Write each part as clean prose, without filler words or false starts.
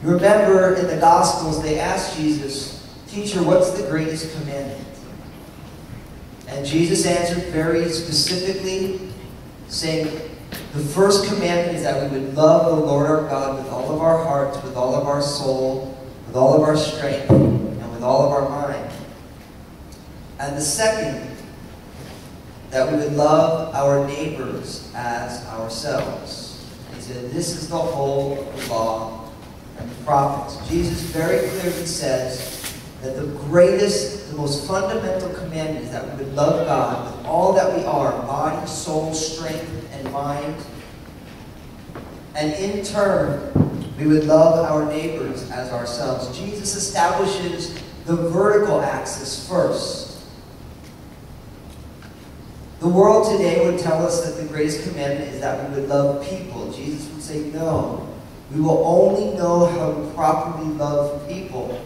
You remember in the Gospels, they asked Jesus, "Teacher, what's the greatest commandment?" And Jesus answered very specifically, saying, the first commandment is that we would love the Lord our God with all of our hearts, with all of our soul, with all of our strength, and with all of our mind. And the second, that we would love our neighbors as ourselves. He said, this is the whole of the law and the prophets. Jesus very clearly says that the greatest, the most fundamental commandment is that we would love God with all that we are, body, soul, strength, and mind. And in turn, we would love our neighbors as ourselves. Jesus establishes the vertical axis first. The world today would tell us that the greatest commandment is that we would love people. Jesus would say, no. We will only know how to properly love people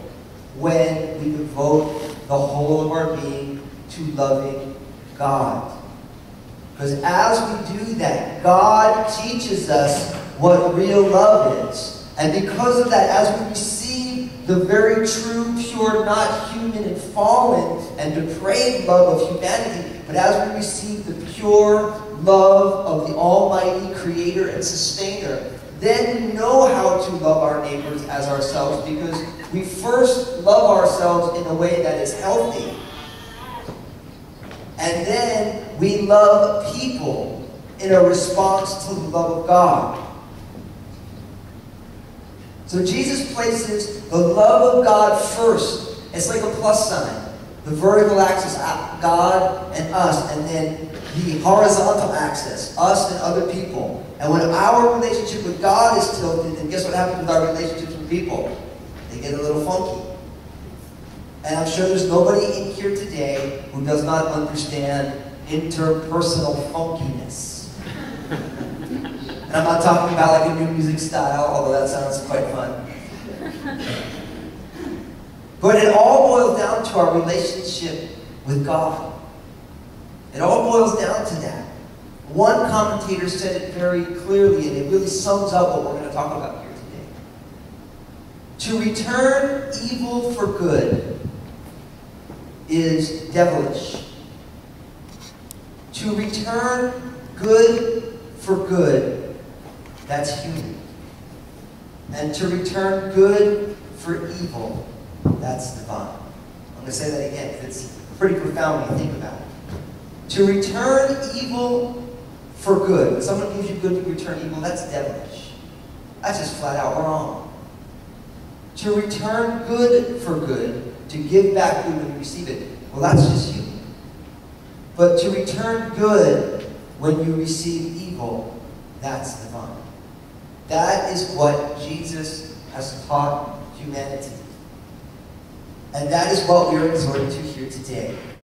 when we devote the whole of our being to loving God. Because as we do that, God teaches us what real love is. And because of that, as we receive the very true, pure, not human and fallen and depraved love of humanity, but as we receive the pure love of the Almighty Creator and Sustainer, then we know how to love our neighbors as ourselves, because we first love ourselves in a way that is healthy. And then we love people in a response to the love of God. So Jesus places the love of God first. It's like a plus sign. The vertical axis, God and us, and then the horizontal axis, us and other people. And when our relationship with God is tilted, then guess what happens with our relationships with people? They get a little funky. And I'm sure there's nobody in here today who does not understand interpersonal funkiness. And I'm not talking about like a new music style, although that sounds quite fun. But it all boils down to our relationship with God. It all boils down to that. One commentator said it very clearly, and it really sums up what we're going to talk about here today. To return evil for good is devilish. To return good for good, that's human. And to return good for evil, that's divine. I'm going to say that again, because it's pretty profound when you think about it. To return evil for good. When someone gives you good to return evil, that's devilish. That's just flat out wrong. To return good for good, to give back good when you receive it, well, that's just human. But to return good when you receive evil, that's divine. That is what Jesus has taught humanity. And that is what we are exhorted to here today.